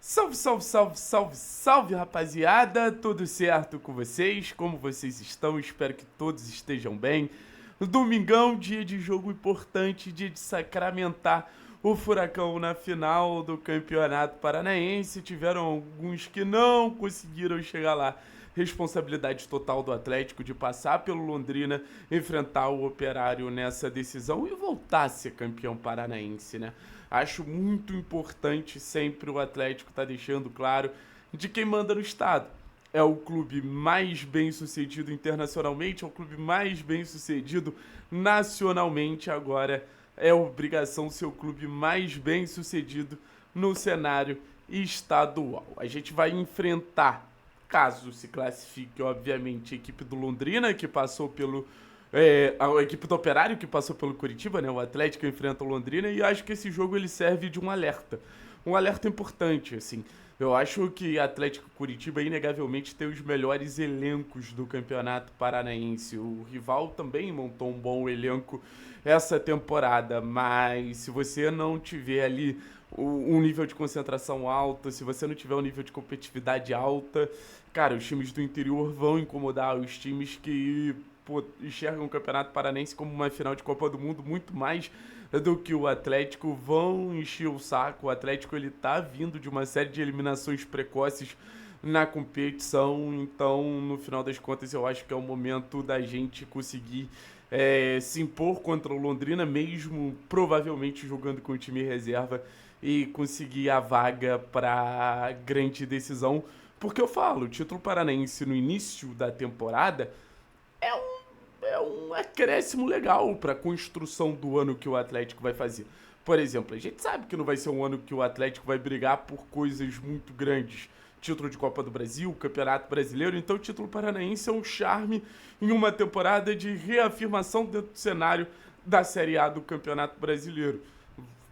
Salve, salve, salve, salve, salve, rapaziada! Tudo certo com vocês? Como vocês estão? Espero que todos estejam bem. Domingão, dia de jogo importante, dia de sacramentar o Furacão na final do Campeonato Paranaense. Tiveram alguns que não conseguiram chegar lá. Responsabilidade total do Atlético de passar pelo Londrina, enfrentar o Operário nessa decisão e voltar a ser campeão paranaense, né? Acho muito importante sempre o Atlético estar deixando claro de quem manda no estado. É o clube mais bem sucedido internacionalmente, é o clube mais bem sucedido nacionalmente. Agora é obrigação ser o clube mais bem sucedido no cenário estadual. A gente vai enfrentar, caso se classifique, obviamente, a equipe do Londrina, que passou pelo a equipe do Operário, que passou pelo Curitiba, né? O Atlético enfrenta o Londrina, e acho que esse jogo ele serve de um alerta. Um alerta importante, assim. Eu acho que Atlético e Curitiba, inegavelmente, tem os melhores elencos do Campeonato Paranaense. O rival também montou um bom elenco essa temporada, mas se você não tiver ali um nível de concentração alto, se você não tiver um nível de competitividade alta, cara, os times do interior vão incomodar os times que enxergam o Campeonato Paranaense como uma final de Copa do Mundo muito mais do que o Atlético, vão encher o saco. O Atlético ele tá vindo de uma série de eliminações precoces na competição, então no final das contas eu acho que é o momento da gente conseguir se impor contra o Londrina, mesmo provavelmente jogando com o time reserva, e conseguir a vaga para grande decisão, porque eu falo, o título paranaense no início da temporada é um acréscimo legal para a construção do ano que o Atlético vai fazer. Por exemplo, a gente sabe que não vai ser um ano que o Atlético vai brigar por coisas muito grandes. Título de Copa do Brasil, Campeonato Brasileiro. Então o título paranaense é um charme em uma temporada de reafirmação dentro do cenário da Série A do Campeonato Brasileiro.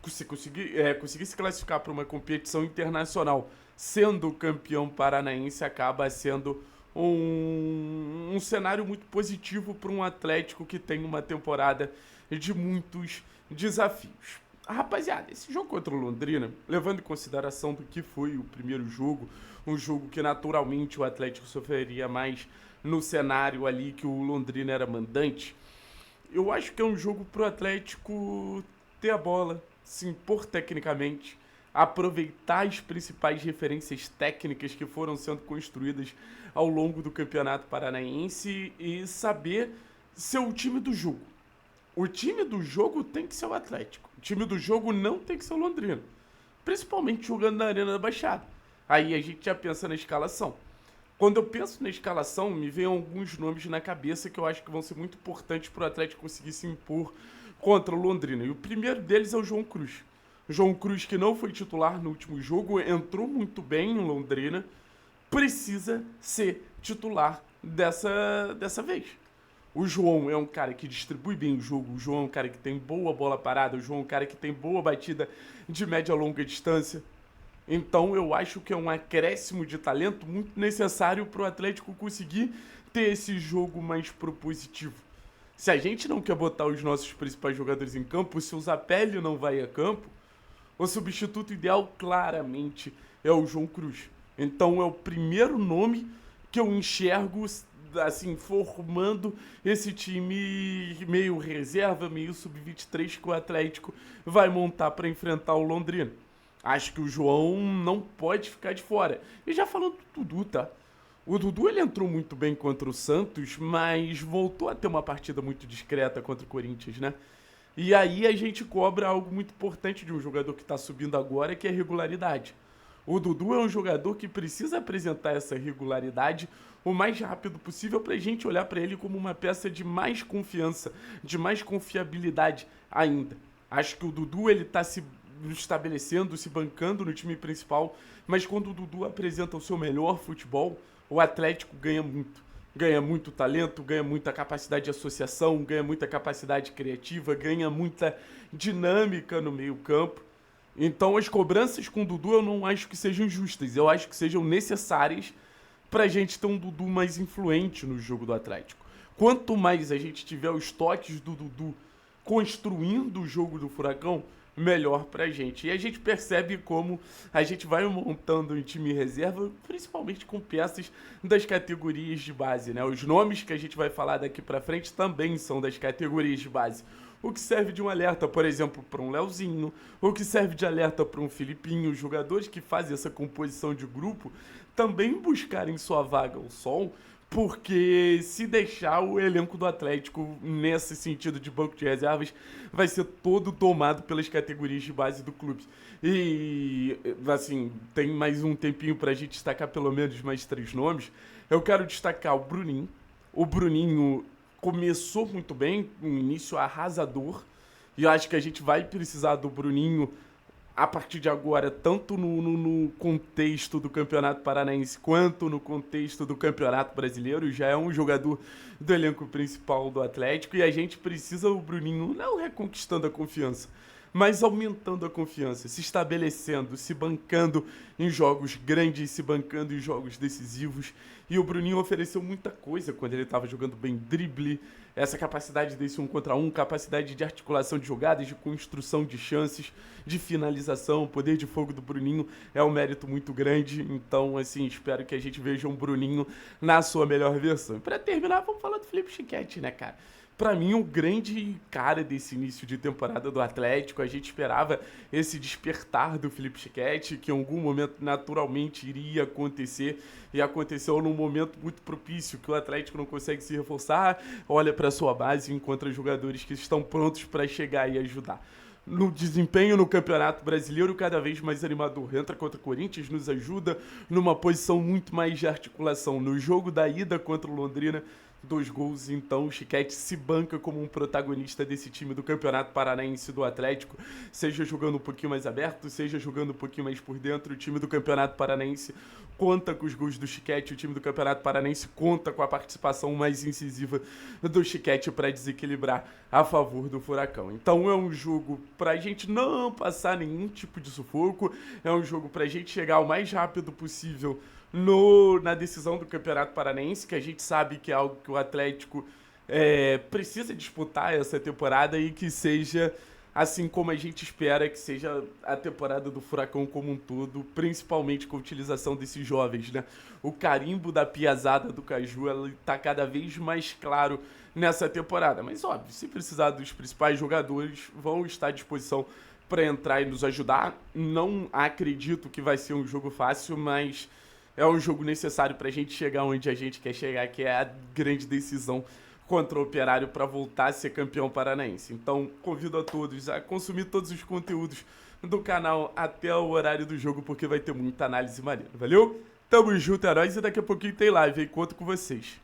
Se conseguir se classificar para uma competição internacional sendo campeão paranaense, acaba sendo um cenário muito positivo para um Atlético que tem uma temporada de muitos desafios. Rapaziada, esse jogo contra o Londrina, levando em consideração do que foi o primeiro jogo, um jogo que naturalmente o Atlético sofreria mais no cenário ali que o Londrina era mandante, eu acho que é um jogo pro Atlético ter a bola, se impor tecnicamente, aproveitar as principais referências técnicas que foram sendo construídas ao longo do Campeonato Paranaense e saber ser o time do jogo. O time do jogo tem que ser o Atlético. O time do jogo não tem que ser o Londrina. Principalmente jogando na Arena da Baixada. Aí a gente já pensa na escalação. Quando eu penso na escalação, me vem alguns nomes na cabeça que eu acho que vão ser muito importantes para o Atlético conseguir se impor contra o Londrina. E o primeiro deles é o João Cruz. O João Cruz, que não foi titular no último jogo, entrou muito bem em Londrina, precisa ser titular dessa vez. O João é um cara que distribui bem o jogo, o João é um cara que tem boa bola parada, o João é um cara que tem boa batida de média a longa distância. Então eu acho que é um acréscimo de talento muito necessário para o Atlético conseguir ter esse jogo mais propositivo. Se a gente não quer botar os nossos principais jogadores em campo, se o Zapelli não vai a campo, o substituto ideal claramente é o João Cruz. Então é o primeiro nome que eu enxergo assim, formando esse time meio reserva, meio sub-23 que o Atlético vai montar para enfrentar o Londrina. Acho que o João não pode ficar de fora. E já falando do Dudu, tá? O Dudu ele entrou muito bem contra o Santos, mas voltou a ter uma partida muito discreta contra o Corinthians, né? E aí a gente cobra algo muito importante de um jogador que está subindo agora, que é a regularidade. O Dudu é um jogador que precisa apresentar essa regularidade o mais rápido possível para a gente olhar para ele como uma peça de mais confiança, de mais confiabilidade ainda. Acho que o Dudu ele está se estabelecendo, se bancando no time principal, mas quando o Dudu apresenta o seu melhor futebol, o Atlético ganha muito. Ganha muito talento, ganha muita capacidade de associação, ganha muita capacidade criativa, ganha muita dinâmica no meio-campo. Então as cobranças com o Dudu eu não acho que sejam justas, eu acho que sejam necessárias pra gente ter um Dudu mais influente no jogo do Atlético. Quanto mais a gente tiver os toques do Dudu construindo o jogo do Furacão, melhor pra gente. E a gente percebe como a gente vai montando um time reserva, principalmente com peças das categorias de base, né? Os nomes que a gente vai falar daqui pra frente também são das categorias de base. O que serve de um alerta, por exemplo, para um Leozinho, o que serve de alerta para um Filipinho, os jogadores que fazem essa composição de grupo também buscarem sua vaga ao sol, porque se deixar o elenco do Atlético nesse sentido de banco de reservas vai ser todo tomado pelas categorias de base do clube. E, assim, tem mais um tempinho pra gente destacar pelo menos mais 3 nomes. Eu quero destacar o Bruninho. O Bruninho começou muito bem, um início arrasador. E eu acho que a gente vai precisar do Bruninho a partir de agora, tanto no contexto do Campeonato Paranaense quanto no contexto do Campeonato Brasileiro. Já é um jogador do elenco principal do Atlético e a gente precisa o Bruninho não reconquistando a confiança, mas aumentando a confiança, se estabelecendo, se bancando em jogos grandes, se bancando em jogos decisivos. E o Bruninho ofereceu muita coisa quando ele estava jogando bem: drible, essa capacidade desse 1 contra 1, capacidade de articulação de jogadas, de construção de chances, de finalização. O poder de fogo do Bruninho é um mérito muito grande. Então, assim, espero que a gente veja um Bruninho na sua melhor versão. E pra terminar, vamos falar do Felipe Schiquetti, né, cara? Pra mim, o grande cara desse início de temporada do Atlético. A gente esperava esse despertar do Felipe Schiquetti, que em algum momento naturalmente iria acontecer, e aconteceu num momento muito propício, que o Atlético não consegue se reforçar, olha para sua base e encontra jogadores que estão prontos para chegar e ajudar. No desempenho no Campeonato Brasileiro, cada vez mais animador. Entra contra o Corinthians, nos ajuda numa posição muito mais de articulação. No jogo da ida contra o Londrina, 2 gols, então o Schiquetti se banca como um protagonista desse time do Campeonato Paranaense do Atlético, seja jogando um pouquinho mais aberto, seja jogando um pouquinho mais por dentro. O time do Campeonato Paranaense conta com os gols do Schiquetti, o time do Campeonato Paranaense conta com a participação mais incisiva do Schiquetti para desequilibrar a favor do Furacão. Então é um jogo pra gente não passar nenhum tipo de sufoco, é um jogo pra gente chegar o mais rápido possível na decisão do Campeonato Paranaense, que a gente sabe que é algo que o Atlético precisa disputar essa temporada, e que seja, assim como a gente espera que seja a temporada do Furacão como um todo, principalmente com a utilização desses jovens, né? O carimbo da piazada do Caju está cada vez mais claro nessa temporada. Mas, óbvio, se precisar dos principais jogadores, vão estar à disposição para entrar e nos ajudar. Não acredito que vai ser um jogo fácil, mas é um jogo necessário para a gente chegar onde a gente quer chegar, que é a grande decisão contra o Operário para voltar a ser campeão paranaense. Então, convido a todos a consumir todos os conteúdos do canal até o horário do jogo, porque vai ter muita análise maneira. Valeu? Tamo junto, heróis, e daqui a pouquinho tem live, hein? Conto com vocês.